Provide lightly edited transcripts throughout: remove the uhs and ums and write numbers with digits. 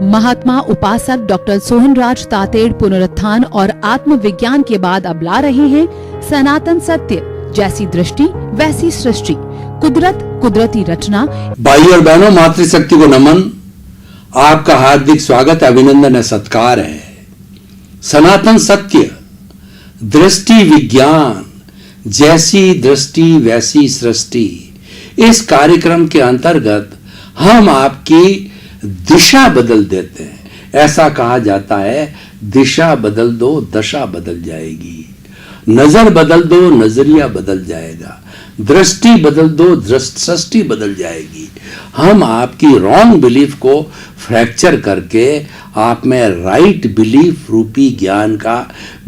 महात्मा उपासक डॉक्टर सोहनराज तातेड़ पुनरुत्थान और आत्मविज्ञान के बाद अब ला रहे हैं सनातन सत्य, जैसी दृष्टि वैसी सृष्टि, कुदरत कुदरती रचना। भाई और बहनों, मातृशक्ति को नमन। आपका हार्दिक स्वागत, अभिनंदन है, सत्कार है। सनातन सत्य, दृष्टि विज्ञान, जैसी दृष्टि वैसी सृष्टि, इस कार्यक्रम के अंतर्गत हम आपकी दिशा बदल देते हैं। ऐसा कहा जाता है, दिशा बदल दो दशा बदल जाएगी, नजर बदल दो नजरिया बदल जाएगा, दृष्टि बदल दो दृष्टि बदल जाएगी। हम आपकी रॉन्ग बिलीफ को फ्रैक्चर करके आप में राइट बिलीफ रूपी ज्ञान का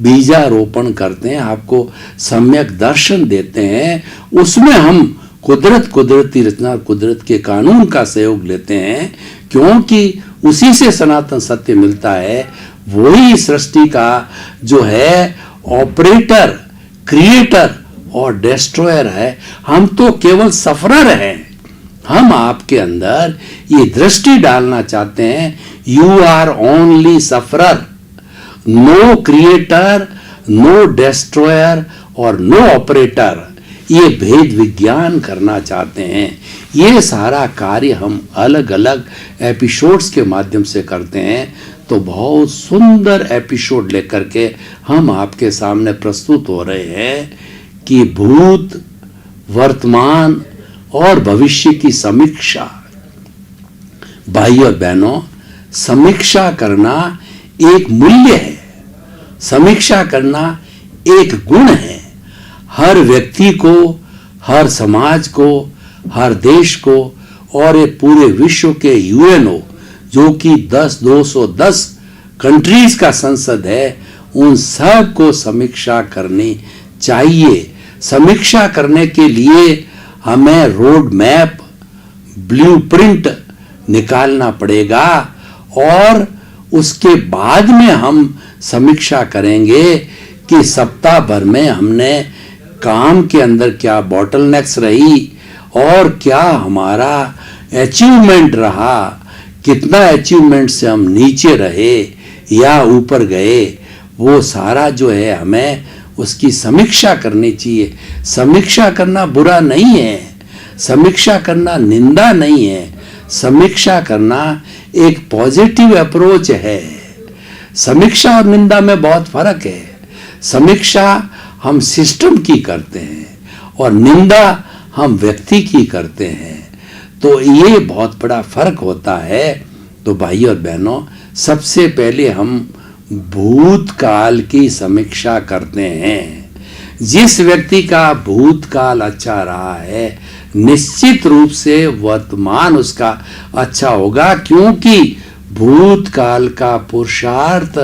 बीजारोपण करते हैं, आपको सम्यक दर्शन देते हैं। उसमें हम कुदरती रचना, कुदरत के कानून का सहयोग लेते हैं, क्योंकि उसी से सनातन सत्य मिलता है। वही सृष्टि का जो है ऑपरेटर, क्रिएटर और डिस्ट्रॉयर है। हम तो केवल सफरर हैं। हम आपके अंदर ये दृष्टि डालना चाहते हैं, you are only sufferer, no creator, no destroyer और नो ऑपरेटर। ये भेद विज्ञान करना चाहते हैं। ये सारा कार्य हम अलग अलग एपिसोड्स के माध्यम से करते हैं। तो बहुत सुंदर एपिसोड लेकर के हम आपके सामने प्रस्तुत हो रहे हैं कि भूत, वर्तमान और भविष्य की समीक्षा। भाई और बहनों, समीक्षा करना एक मूल्य है, समीक्षा करना एक गुण है। हर व्यक्ति को, हर समाज को, हर देश को और ये पूरे विश्व के यूएनओ, जो कि 210 कंट्रीज का संसद है, उन सब को समीक्षा करनी चाहिए। समीक्षा करने के लिए हमें रोड मैप, ब्लूप्रिंट निकालना पड़ेगा और उसके बाद में हम समीक्षा करेंगे कि सप्ताह भर में हमने काम के अंदर क्या बॉटलनेक्स रही और क्या हमारा अचीवमेंट रहा, कितना अचीवमेंट से हम नीचे रहे या ऊपर गए। वो सारा जो है हमें उसकी समीक्षा करनी चाहिए। समीक्षा करना बुरा नहीं है, समीक्षा करना निंदा नहीं है, समीक्षा करना एक पॉजिटिव अप्रोच है। समीक्षा और निंदा में बहुत फर्क है। समीक्षा हम सिस्टम की करते हैं और निंदा हम व्यक्ति की करते हैं। तो ये बहुत बड़ा फर्क होता है। तो भाई और बहनों, सबसे पहले हम भूतकाल की समीक्षा करते हैं। जिस व्यक्ति का भूतकाल अच्छा रहा है, निश्चित रूप से वर्तमान उसका अच्छा होगा, क्योंकि भूतकाल का पुरुषार्थ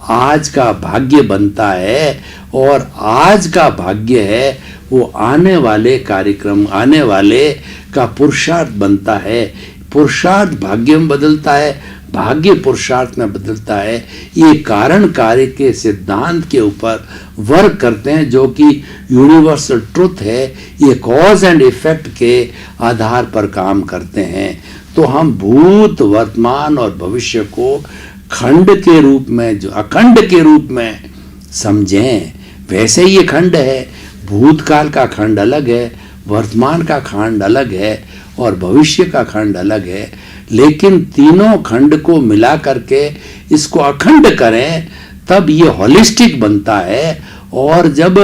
आज का भाग्य बनता है और आज का भाग्य है वो आने वाले कार्यक्रम, आने वाले का पुरुषार्थ बनता है। पुरुषार्थ भाग्य में बदलता है, भाग्य पुरुषार्थ में बदलता है। ये कारण कार्य के सिद्धांत के ऊपर वर्क करते हैं, जो कि यूनिवर्सल ट्रुथ है। ये कॉज एंड इफेक्ट के आधार पर काम करते हैं। तो हम भूत, वर्तमान और भविष्य को खंड के रूप में, जो अखंड के रूप में समझें। वैसे ये खंड है, भूतकाल का खंड अलग है, वर्तमान का खंड अलग है और भविष्य का खंड अलग है। लेकिन तीनों खंड को मिला करके इसको अखंड करें, तब ये होलिस्टिक बनता है। और जब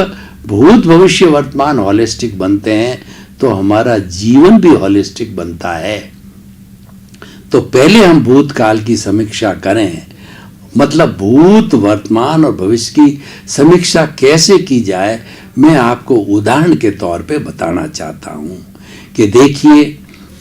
भूत, भविष्य, वर्तमान होलिस्टिक बनते हैं तो हमारा जीवन भी होलिस्टिक बनता है। तो पहले हम भूतकाल की समीक्षा करें, मतलब भूत, वर्तमान और भविष्य की समीक्षा कैसे की जाए, मैं आपको उदाहरण के तौर पे बताना चाहता हूं कि देखिए,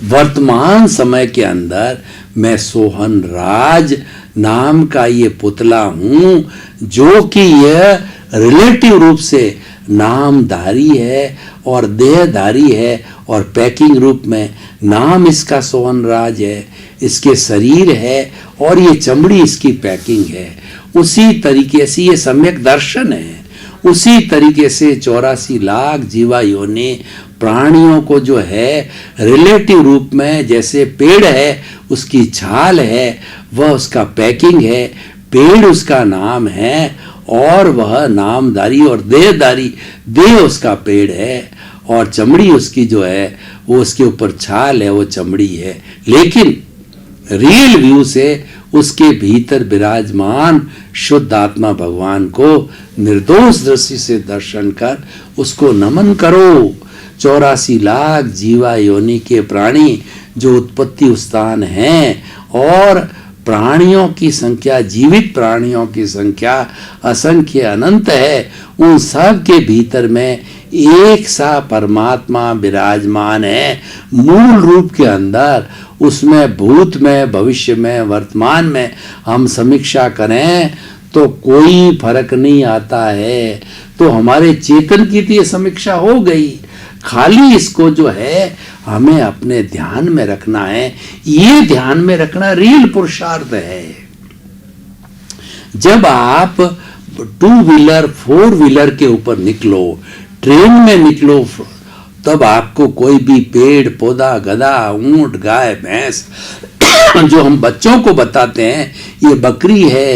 वर्तमान समय के अंदर मैं सोहन राज नाम का ये पुतला हूं, जो कि यह रिलेटिव रूप से नामधारी है और देहधारी है और पैकिंग रूप में नाम इसका सोहन राज है, इसके शरीर है और ये चमड़ी इसकी पैकिंग है। उसी तरीके से ये सम्यक दर्शन है। उसी तरीके से 84 लाख जीवा योनि प्राणियों को जो है रिलेटिव रूप में, जैसे पेड़ है उसकी छाल है, वह उसका पैकिंग है, पेड़ उसका नाम है और वह नामधारी और देहधारी, देह उसका पेड़ है और चमड़ी उसकी जो है वो उसके ऊपर छाल है, वो चमड़ी है। लेकिन रियल व्यू से उसके भीतर विराजमान शुद्ध आत्मा भगवान को निर्दोष दृष्टि से दर्शन कर उसको नमन करो। 84 लाख जीवा योनि के प्राणी जो उत्पत्ति स्थान हैं और प्राणियों की संख्या, जीवित प्राणियों की संख्या असंख्य अनंत है, उन सब के भीतर में एक सा परमात्मा विराजमान है मूल रूप के अंदर। उसमें भूत में, भविष्य में, वर्तमान में हम समीक्षा करें तो कोई फर्क नहीं आता है। तो हमारे चेतन की तो ये समीक्षा हो गई, खाली इसको जो है हमें अपने ध्यान में रखना है। ये ध्यान में रखना रियल पुरुषार्थ है। जब आप 2 व्हीलर 4 व्हीलर के ऊपर निकलो, ट्रेन में निकलो, तब आपको कोई भी पेड़ पौधा, गधा, ऊंट, गाय, भैंस जो हम बच्चों को बताते हैं ये बकरी है,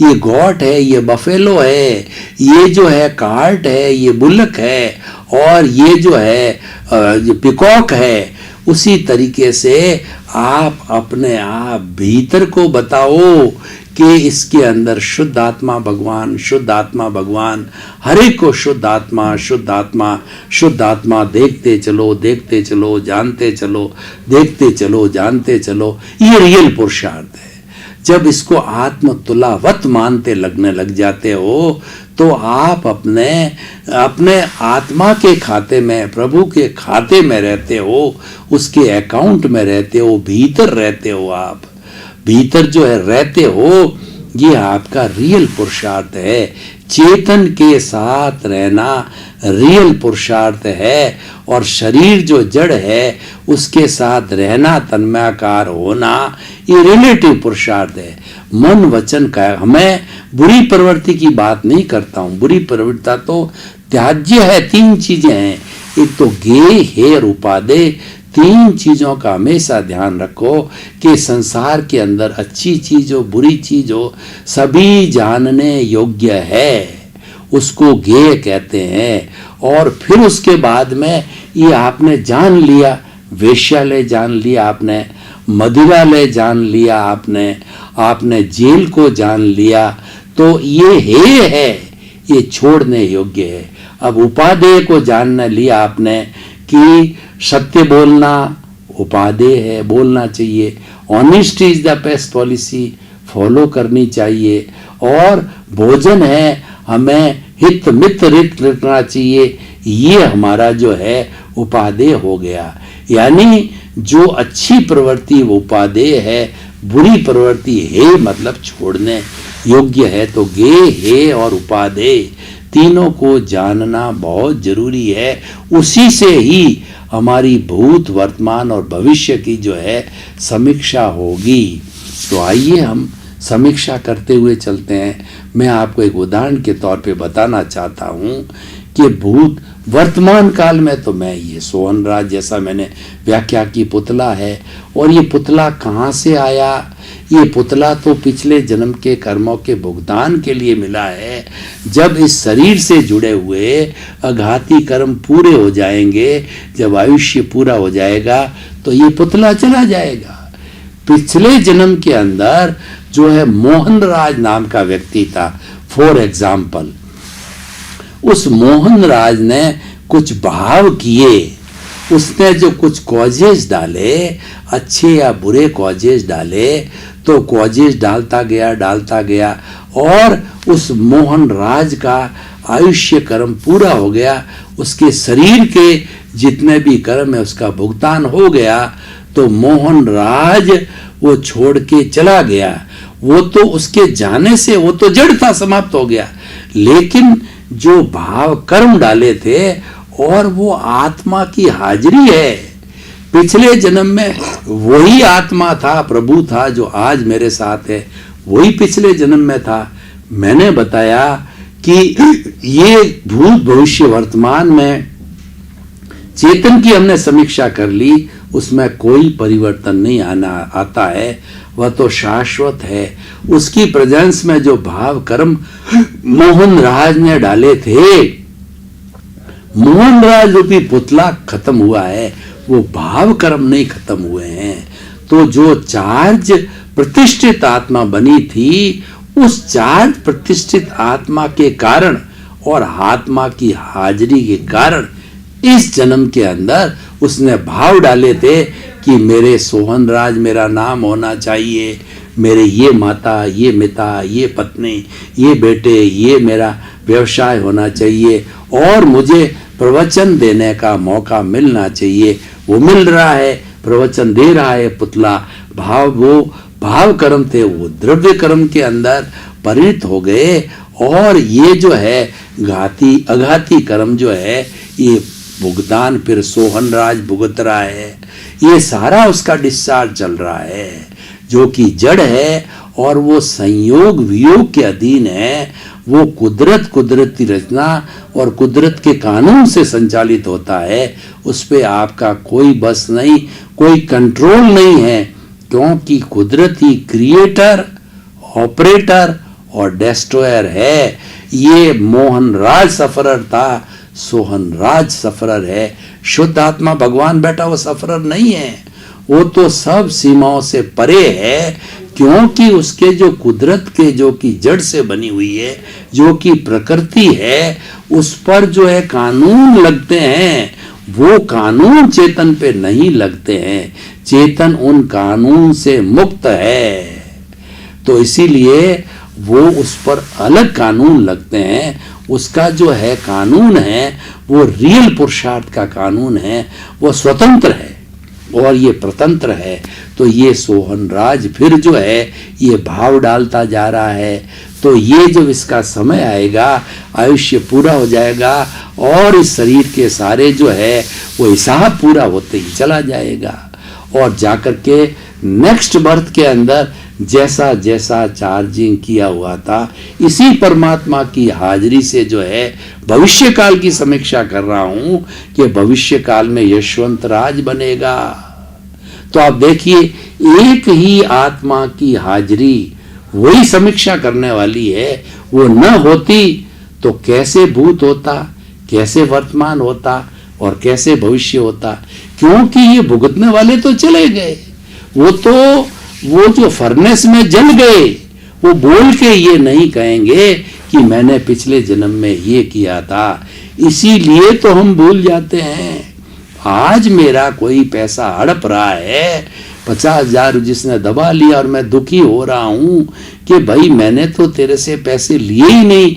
ये गॉट है, ये बफेलो है, ये जो है कार्ट है, ये बुलक है और ये जो है ये पिकॉक है, उसी तरीके से आप अपने आप भीतर को बताओ कि इसके अंदर शुद्ध आत्मा भगवान, शुद्ध आत्मा भगवान, हर एक को शुद्ध आत्मा, शुद्ध आत्मा, शुद्ध आत्मा देखते चलो, देखते चलो, जानते चलो, देखते चलो, जानते चलो। ये रियल पुरुषार्थ है। जब इसको आत्म तुलावत मानते लगने लग जाते हो तो आप अपने आत्मा के खाते में, प्रभु के खाते में रहते हो, उसके अकाउंट में रहते हो, भीतर रहते हो। आप भीतर जो है रहते हो, ये आपका रियल पुरुषार्थ है। चेतन के साथ रहना रियल पुरुषार्थ है और शरीर जो जड़ है उसके साथ रहना, तन्मयाकार होना, ये रिलेटिव पुरुषार्थ है। मन वचन का, मैं बुरी प्रवृत्ति की बात नहीं करता हूं। बुरी प्रवृत्ति तो त्याज्य है। 3 चीजें हैं, एक तो गे, हेर, उपादेय। 3 चीजों का हमेशा ध्यान रखो कि संसार के अंदर अच्छी चीज हो, बुरी चीज हो, सभी जानने योग्य है, उसको गेय कहते हैं। और फिर उसके बाद में ये आपने जान लिया, वेश्यालय जान लिया आपने, मदिरालय जान लिया आपने जेल को जान लिया, तो ये है, ये छोड़ने योग्य है। अब उपादेय को जानना लिया आपने कि सत्य बोलना उपादेय है, बोलना चाहिए। Honesty is the best policy, follow करनी चाहिए। और भोजन है, हमें हित मित रित रखना चाहिए, ये हमारा जो है उपादेय हो गया। यानी जो अच्छी प्रवृत्ति वो उपादेय है, बुरी प्रवृत्ति है मतलब छोड़ने योग्य है। तो गे, हे और उपादेय तीनों को जानना बहुत जरूरी है। उसी से ही हमारी भूत, वर्तमान और भविष्य की जो है समीक्षा होगी। तो आइए हम समीक्षा करते हुए चलते हैं। मैं आपको एक उदाहरण के तौर पे बताना चाहता हूँ कि भूत वर्तमान काल में तो मैं ये सोहन राज, जैसा मैंने व्याख्या की, पुतला है। और ये पुतला कहाँ से आया? ये पुतला तो पिछले जन्म के कर्मों के भुगतान के लिए मिला है। जब इस शरीर से जुड़े हुए अघाती कर्म पूरे हो जाएंगे, जब आयुष्य पूरा हो जाएगा तो ये पुतला चला जाएगा। पिछले जन्म के अंदर जो है मोहन राज नाम का व्यक्ति था, फॉर एग्जाम्पल, उस मोहन राज ने कुछ भाव किए, उसने जो कुछ कॉजेज डाले, अच्छे या बुरे कॉजेज डाले, तो कॉजेज डालता गया और उस मोहन राज का आयुष्य कर्म पूरा हो गया। उसके शरीर के जितने भी कर्म है उसका भुगतान हो गया। तो मोहन राज वो छोड़ के चला गया। वो तो उसके जाने से वो तो जड़ था, समाप्त हो गया। लेकिन जो भाव कर्म डाले थे और वो आत्मा की हाजिरी है, पिछले जन्म में वही आत्मा था, प्रभु था जो आज मेरे साथ है, वही पिछले जन्म में था। मैंने बताया कि ये भूत भविष्य वर्तमान में चेतन की हमने समीक्षा कर ली, उसमें कोई परिवर्तन नहीं आता है, वह तो शाश्वत है। उसकी प्रेजेंस में जो भाव कर्म मोहन राज ने डाले थे, मोहन राज रूपी पुतला खत्म हुआ है, वो भाव कर्म नहीं खत्म हुए हैं। तो जो चार्ज प्रतिष्ठित आत्मा बनी थी, उस चार्ज प्रतिष्ठित आत्मा के कारण और आत्मा की हाजिरी के कारण इस जन्म के अंदर उसने भाव डाले थे कि मेरे सोहन राज मेरा नाम होना चाहिए, मेरे ये माता, ये मिता, ये पत्नी, ये बेटे, ये मेरा व्यवसाय होना चाहिए और मुझे प्रवचन देने का मौका मिलना चाहिए। वो मिल रहा है, प्रवचन दे रहा है पुतला। वो भाव कर्म थे, वो द्रव्य कर्म के अंदर परिणत हो गए और ये जो है अघाती कर्म जो है, ये भुगतान फिर सोहन राज भुगत रहा है। ये सारा उसका डिस्चार्ज चल रहा है, जो कि जड़ है और वो संयोग वियोग के अधीन है। वो कुदरती रचना और कुदरत के कानून से संचालित होता है। उस पे आपका कोई बस नहीं, कोई कंट्रोल नहीं है, क्योंकि कुदरत ही क्रिएटर, ऑपरेटर और डेस्ट्रॉयर है। ये मोहन राज सफरर था, सोहन राज सफरर है। शुद्ध आत्मा भगवान बैठा वो सफरर नहीं है, वो तो सब सीमाओं से परे है, क्योंकि उसके जो कुदरत के जो कि जड़ से बनी हुई है, जो कि प्रकृति है, उस पर जो है कानून लगते हैं। वो कानून चेतन पे नहीं लगते हैं, चेतन उन कानून से मुक्त है। तो इसीलिए वो उस पर अलग कानून लगते हैं। उसका जो है कानून है वो रियल पुरुषार्थ का कानून है, वो स्वतंत्र है और ये प्रतंत्र है। तो ये सोहन राज फिर जो है ये भाव डालता जा रहा है। तो ये जब इसका समय आएगा, आयुष्य पूरा हो जाएगा और इस शरीर के सारे जो है वो हिसाब पूरा होते ही चला जाएगा और जाकर के नेक्स्ट बर्थ के अंदर जैसा जैसा चार्जिंग किया हुआ था, इसी परमात्मा की हाजिरी से जो है भविष्य काल की समीक्षा कर रहा हूं कि भविष्य काल में यशवंत राज बनेगा। तो आप देखिए, एक ही आत्मा की हाजिरी वही समीक्षा करने वाली है। वो न होती तो कैसे भूत होता, कैसे वर्तमान होता और कैसे भविष्य होता, क्योंकि ये भुगतने वाले तो चले गए। वो जो फर्नेस में जल गए, वो बोल के ये नहीं कहेंगे कि मैंने पिछले जन्म में ये किया था। इसीलिए तो हम भूल जाते हैं। आज मेरा कोई पैसा हड़प रहा है, 50,000 जिसने दबा लिया और मैं दुखी हो रहा हूं कि भाई मैंने तो तेरे से पैसे लिए ही नहीं,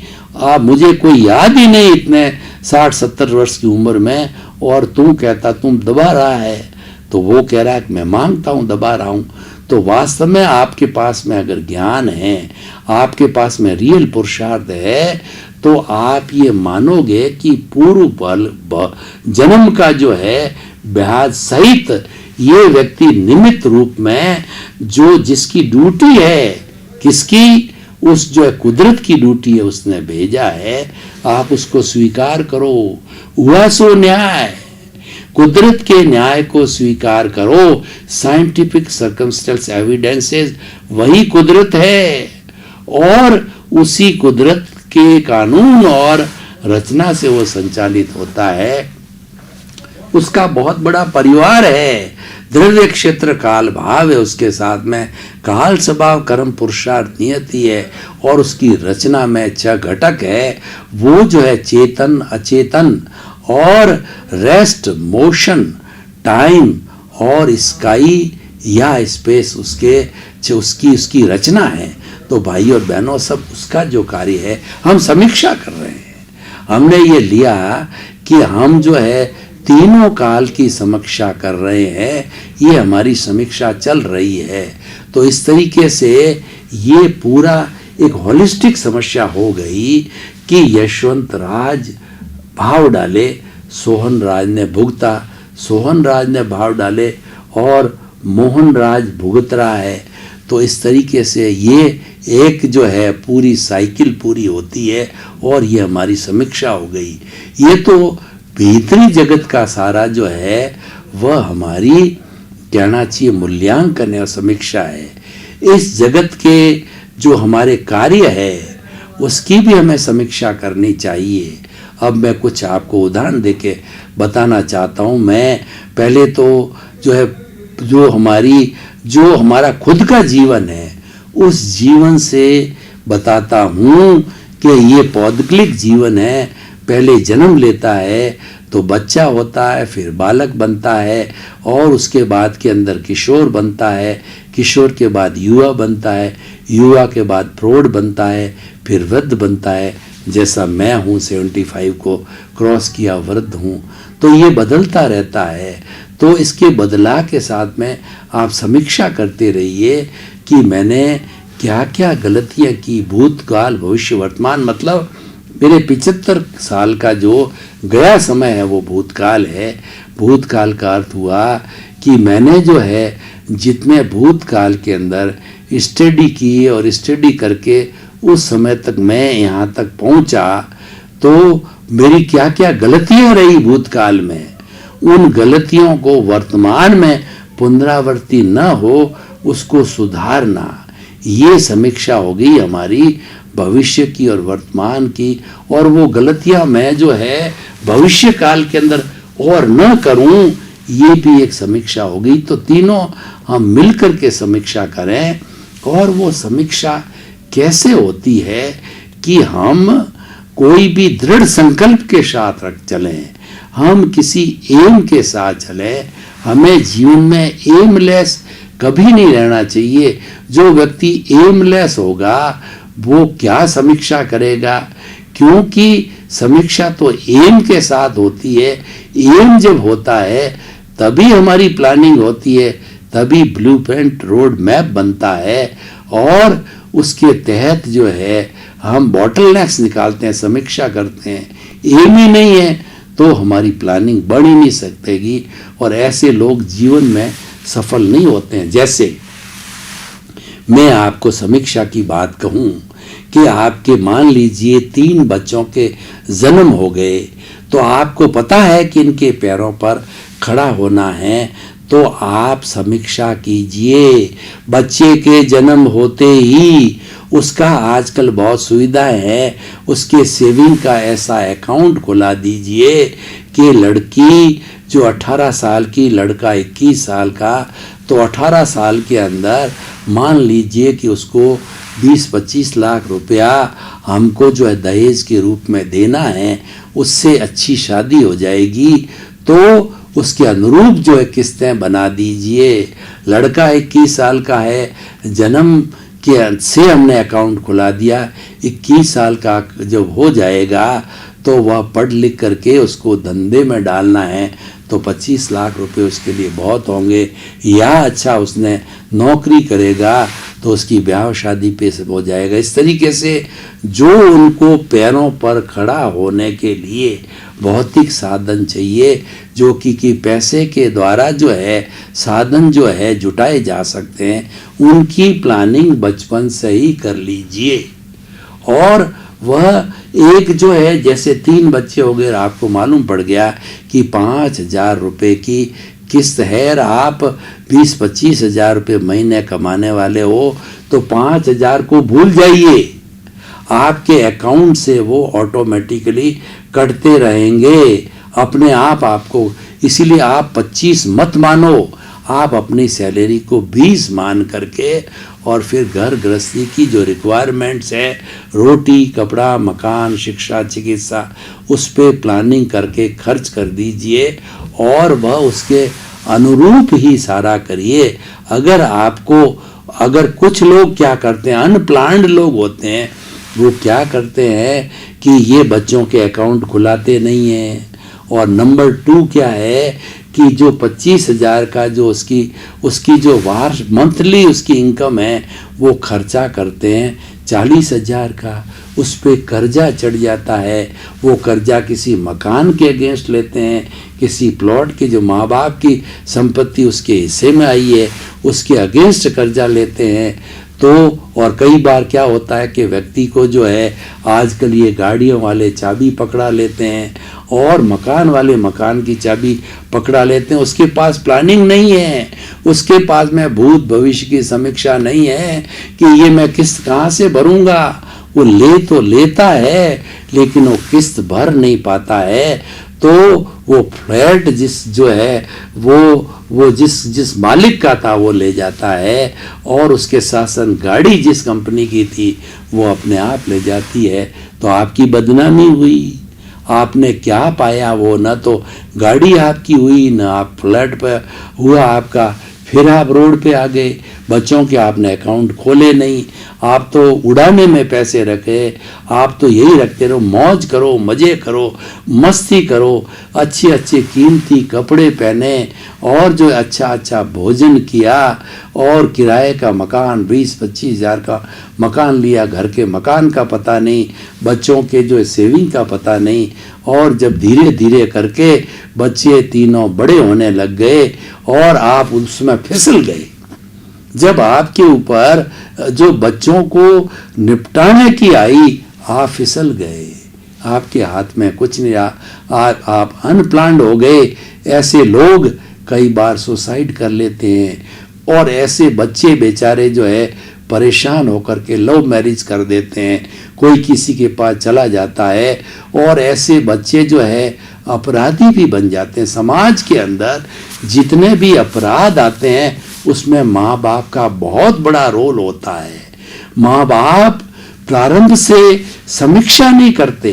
मुझे कोई याद ही नहीं इतने 60-70 वर्ष की उम्र में, और तू कहता तुम दबा रहा है। तो वो कह रहा है कि मैं मांगता हूं, दबा रहा हूं। तो वास्तव में आपके पास में अगर ज्ञान है, आपके पास में रियल पुरुषार्थ है, तो आप ये मानोगे कि पूर्व जन्म का जो है ब्याज सहित ये व्यक्ति निमित्त रूप में जो जिसकी ड्यूटी है, किसकी, उस जो है कुदरत की ड्यूटी है, उसने भेजा है। आप उसको स्वीकार करो। हुआ सो न्याय, कुदरत के न्याय को स्वीकार करो। साइंटिफिक सर्कमस्टेंस एविडेंसेस वही कुदरत है और उसी कुदरत के कानून और रचना से वो संचालित होता है। उसका बहुत बड़ा परिवार है। द्रव्य क्षेत्र काल भाव है, उसके साथ में काल स्वभाव कर्म पुरुषार्थ नियति है और उसकी रचना में 6 घटक है। वो जो है चेतन, अचेतन और रेस्ट, मोशन, टाइम और स्काई या स्पेस उसकी रचना है। तो भाई और बहनों, सब उसका जो कार्य है हम समीक्षा कर रहे हैं। हमने ये लिया कि हम जो है तीनों काल की समीक्षा कर रहे हैं, ये हमारी समीक्षा चल रही है। तो इस तरीके से ये पूरा एक होलिस्टिक समस्या हो गई कि यशवंत राज भाव डाले, सोहन राज ने भुगता, सोहन राज ने भाव डाले और मोहन राज भुगत रहा है। तो इस तरीके से ये एक जो है पूरी साइकिल पूरी होती है और ये हमारी समीक्षा हो गई। ये तो भीतरी जगत का सारा जो है वह हमारी कहना चाहिए मूल्यांकन है और समीक्षा है। इस जगत के जो हमारे कार्य है उसकी भी हमें समीक्षा करनी चाहिए। अब मैं कुछ आपको उदाहरण देके बताना चाहता हूँ। मैं पहले तो जो है जो हमारा खुद का जीवन है उस जीवन से बताता हूँ कि ये पौद्गलिक जीवन है। पहले जन्म लेता है तो बच्चा होता है, फिर बालक बनता है और उसके बाद के अंदर किशोर बनता है, किशोर के बाद युवा बनता है, युवा के बाद प्रौढ़ बनता है, फिर वृद्ध बनता है। जैसा मैं हूँ 75 को क्रॉस किया वृद्ध हूँ, तो ये बदलता रहता है। तो इसके बदलाव के साथ में आप समीक्षा करते रहिए कि मैंने क्या क्या गलतियाँ की, भूतकाल भविष्य वर्तमान। मतलब मेरे 75 साल का जो गया समय है वो भूतकाल है। भूतकाल का अर्थ हुआ कि मैंने जो है जितने भूतकाल के अंदर स्टडी की और स्टडी करके उस समय तक मैं यहाँ तक पहुँचा, तो मेरी क्या क्या गलतियाँ रही भूतकाल में, उन गलतियों को वर्तमान में पुनरावृत्ति न हो उसको सुधारना, ये समीक्षा होगी हमारी भविष्य की और वर्तमान की। और वो गलतियां मैं जो है भविष्य काल के अंदर और न करूं, ये भी एक समीक्षा होगी। तो तीनों हम मिलकर के समीक्षा करें। और वो समीक्षा कैसे होती है कि हम कोई भी दृढ़ संकल्प के साथ चलें, हम किसी एम के साथ चलें। हमें जीवन में एमलेस कभी नहीं रहना चाहिए। जो व्यक्ति एमलेस होगा वो क्या समीक्षा करेगा, क्योंकि समीक्षा तो एम के साथ होती है। एम जब होता है तभी हमारी प्लानिंग होती है, तभी ब्लूप्रिंट रोड मैप बनता है और उसके तहत जो है हम बॉटलनेक्स निकालते हैं, समीक्षा करते हैं। एम ही नहीं है तो हमारी प्लानिंग बढ़ ही नहीं सकेगी और ऐसे लोग जीवन में सफल नहीं होते हैं। जैसे मैं आपको समीक्षा की बात कहूं कि आपके मान लीजिए 3 बच्चों के जन्म हो गए, तो आपको पता है कि इनके पैरों पर खड़ा होना है, तो आप समीक्षा कीजिए। बच्चे के जन्म होते ही उसका आजकल बहुत सुविधाएं है, उसके सेविंग का ऐसा अकाउंट खुला दीजिए कि लड़की जो 18 साल की, लड़का 21 साल का, तो 18 साल के अंदर मान लीजिए कि उसको 20-25 लाख रुपया हमको जो है दहेज के रूप में देना है, उससे अच्छी शादी हो जाएगी। तो उसके अनुरूप जो है किस्तें बना दीजिए। लड़का 21 साल का है, जन्म के से हमने अकाउंट खुला दिया, 21 साल का जब हो जाएगा तो वह पढ़ लिख करके उसको धंधे में डालना है, तो 25 लाख रुपए उसके लिए बहुत होंगे। या अच्छा उसने नौकरी करेगा तो उसकी ब्याह शादी पे से हो जाएगा। इस तरीके से जो उनको पैरों पर खड़ा होने के लिए भौतिक साधन चाहिए, जो कि पैसे के द्वारा जो है साधन जो है जुटाए जा सकते हैं, उनकी प्लानिंग बचपन से ही कर लीजिए। और वह एक जो है जैसे 3 बच्चे हो गए, आपको मालूम पड़ गया कि 5,000 रुपये की किस्त है और आप 20-25 हजार रुपये महीने कमाने वाले हो, तो 5,000 को भूल जाइए, आपके अकाउंट से वो ऑटोमेटिकली कटते रहेंगे अपने आप आपको। इसीलिए आप 25 मत मानो, आप अपनी सैलरी को 20 मान करके और फिर घर गृहस्थी की जो रिक्वायरमेंट्स है, रोटी कपड़ा मकान शिक्षा चिकित्सा, उस पे प्लानिंग करके खर्च कर दीजिए और वह उसके अनुरूप ही सारा करिए। अगर कुछ लोग क्या करते हैं, अनप्लान्ड लोग होते हैं, वो क्या करते हैं कि ये बच्चों के अकाउंट खुलाते नहीं हैं। और नंबर 2 क्या है कि जो 25,000 का जो उसकी जो मंथली उसकी इनकम है वो खर्चा करते हैं 40,000 का, उस पे कर्जा चढ़ जाता है। वो कर्जा किसी मकान के अगेंस्ट लेते हैं, किसी प्लॉट के जो माँ बाप की संपत्ति उसके हिस्से में आई है उसके अगेंस्ट कर्जा लेते हैं। तो और कई बार क्या होता है कि व्यक्ति को जो है आजकल ये गाड़ियों वाले चाबी पकड़ा लेते हैं और मकान वाले मकान की चाबी पकड़ा लेते हैं। उसके पास प्लानिंग नहीं है, उसके पास में भूत भविष्य की समीक्षा नहीं है कि ये मैं किस्त कहाँ से भरूंगा। वो ले तो लेता है लेकिन वो किस्त भर नहीं पाता है, तो वो फ्लैट वो जिस मालिक का था वो ले जाता है और उसके साथ साथ गाड़ी जिस कंपनी की थी वो अपने आप ले जाती है। तो आपकी बदनामी हुई, आपने क्या पाया? वो न तो गाड़ी आपकी हुई, न आप फ्लैट पर हुआ आपका, फिर आप रोड पे आ गए। बच्चों के आपने अकाउंट खोले नहीं, आप तो उड़ाने में पैसे रखे, आप तो यही रखते रहो, मौज करो, मजे करो, मस्ती करो, अच्छे अच्छे कीमती कपड़े पहने और जो अच्छा अच्छा भोजन किया और किराए का मकान 20-25 हज़ार का मकान लिया, घर के मकान का पता नहीं, बच्चों के जो सेविंग का पता नहीं। और जब धीरे धीरे करके बच्चे तीनों बड़े होने लग गए और आप उसमें फिसल गए, जब आपके ऊपर जो बच्चों को निपटाने की आई, आप फिसल गए, आपके हाथ में कुछ नहीं रहा, आप अनप्लान्ड हो गए। ऐसे लोग कई बार सुसाइड कर लेते हैं और ऐसे बच्चे बेचारे जो है परेशान होकर के लव मैरिज कर देते हैं, कोई किसी के पास चला जाता है और ऐसे बच्चे जो है अपराधी भी बन जाते हैं। समाज के अंदर जितने भी अपराध आते हैं उसमें माँ बाप का बहुत बड़ा रोल होता है। माँ बाप प्रारंभ से समीक्षा नहीं करते,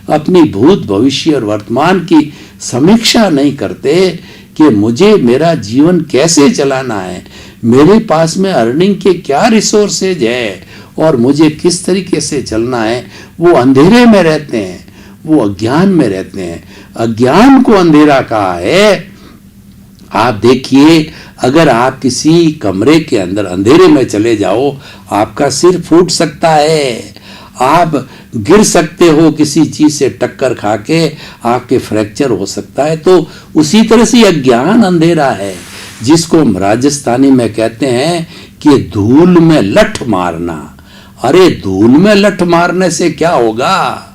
अपनी भूत भविष्य और वर्तमान की समीक्षा नहीं करते कि मुझे मेरा जीवन कैसे चलाना है, मेरे पास में अर्निंग के क्या रिसोर्सेज है और मुझे किस तरीके से चलना है। वो अंधेरे में रहते हैं, वो अज्ञान में रहते हैं। अज्ञान को अंधेरा कहा है। आप देखिए, अगर आप किसी कमरे के अंदर अंधेरे में चले जाओ, आपका सिर फूट सकता है, आप गिर सकते हो, किसी चीज से टक्कर खा के आपके फ्रैक्चर हो सकता है। तो उसी तरह से अज्ञान अंधेरा है, जिसको हम राजस्थानी में कहते हैं कि धूल में लठ मारना। अरे धूल में लठ मारने से क्या होगा?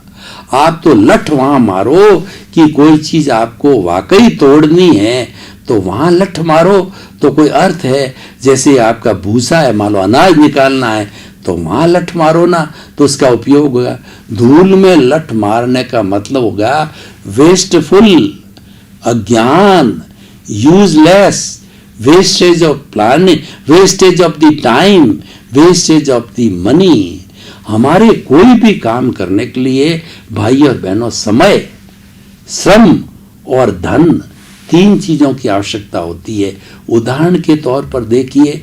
आप तो लठ वहां मारो कि कोई चीज आपको वाकई तोड़नी है तो वहां लठ मारो, तो कोई अर्थ है। जैसे आपका भूसा है, मान लो अनाज निकालना है तो वहां लठ मारो ना, तो उसका उपयोग होगा। धूल में लठ मारने का मतलब होगा वेस्टफुल, अज्ञान, useless, wastage of planning, wastage of the time, wastage of the money. हमारे कोई भी काम करने के लिए भाई और बहनों समय, श्रम और धन, 3 चीजों की आवश्यकता होती है। उदाहरण के तौर पर देखिए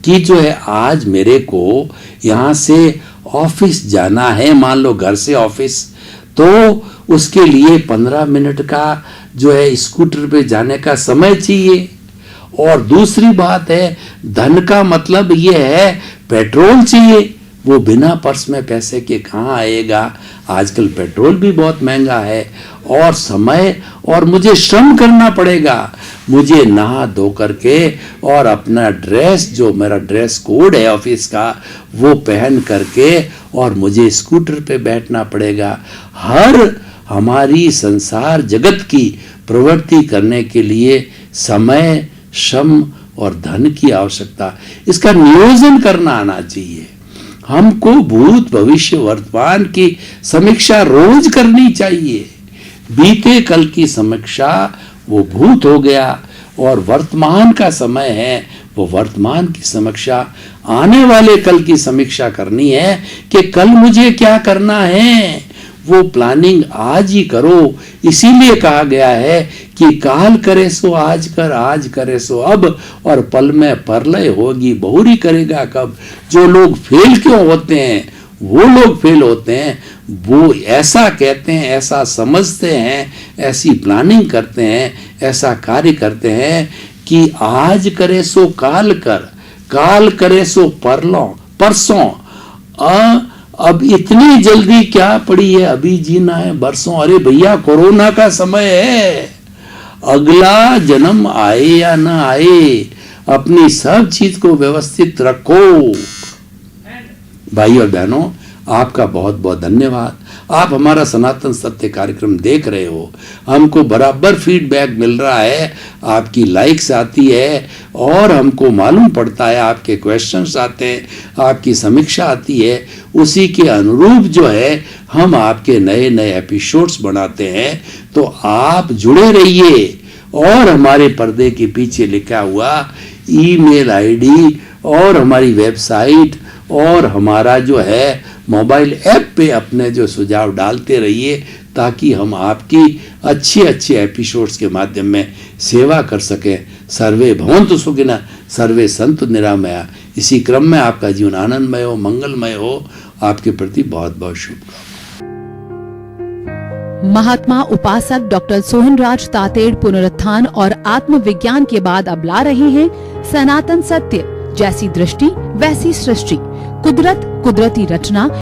कि जो है आज मेरे को यहाँ से ऑफिस जाना है, मान लो घर से ऑफिस, तो उसके लिए 15 मिनट का जो है स्कूटर पे जाने का समय चाहिए। और दूसरी बात है, धन का मतलब ये है पेट्रोल चाहिए। वो बिना पर्स में पैसे के कहाँ आएगा? आजकल पेट्रोल भी बहुत महंगा है। और समय, और मुझे श्रम करना पड़ेगा, मुझे नहा धो करके और अपना ड्रेस, जो मेरा ड्रेस कोड है ऑफिस का, वो पहन करके और मुझे स्कूटर पे बैठना पड़ेगा। हर हमारी संसार जगत की प्रवृत्ति करने के लिए समय, श्रम और धन की आवश्यकता, इसका नियोजन करना आना चाहिए। हमको भूत भविष्य वर्तमान की समीक्षा रोज करनी चाहिए। बीते कल की समीक्षा वो भूत हो गया और वर्तमान का समय है वो वर्तमान की समीक्षा, आने वाले कल की समीक्षा करनी है कि कल मुझे क्या करना है। वो प्लानिंग आज ही करो। इसीलिए कहा गया है कि काल करे सो आज कर, आज करे सो अब, और पल में परलय होगी बहुरी करेगा कब। जो लोग फेल क्यों होते हैं? वो लोग फेल होते हैं, वो ऐसा कहते हैं, ऐसा समझते हैं, ऐसी प्लानिंग करते हैं, ऐसा कार्य करते हैं कि आज करे सो काल कर, काल करे सो परसों। अब इतनी जल्दी क्या पड़ी है, अभी जीना है बरसों। अरे भैया, कोरोना का समय है, अगला जन्म आए या ना आए, अपनी सब चीज को व्यवस्थित रखो। भाई और बहनों, आपका बहुत बहुत धन्यवाद। आप हमारा सनातन सत्य कार्यक्रम देख रहे हो, हमको बराबर फीडबैक मिल रहा है, आपकी लाइक्स आती है और हमको मालूम पड़ता है, आपके क्वेश्चंस आते हैं, आपकी समीक्षा आती है। उसी के अनुरूप जो है हम आपके नए नए एपिसोड्स बनाते हैं। तो आप जुड़े रहिए और हमारे पर्दे के पीछे लिखा हुआ ईमेल आईडी और हमारी वेबसाइट और हमारा जो है मोबाइल ऐप पे अपने जो सुझाव डालते रहिए, ताकि हम आपकी अच्छे अच्छे एपिसोड्स के माध्यम में सेवा कर सकें। सर्वे भवन्तु सुखिनः, सर्वे सन्तु निरामया। इसी क्रम में आपका जीवन आनंदमय हो, मंगलमय हो। आपके प्रति बहुत बहुत शुभकामनाएं। महात्मा उपासक डॉक्टर सोहनराज तातेड़ पुनरुत्थान और आत्मविज्ञान के बाद अब ला रहे हैं सनातन सत्य, जैसी दृष्टि वैसी सृष्टि, कुदरत कुदरती रचना।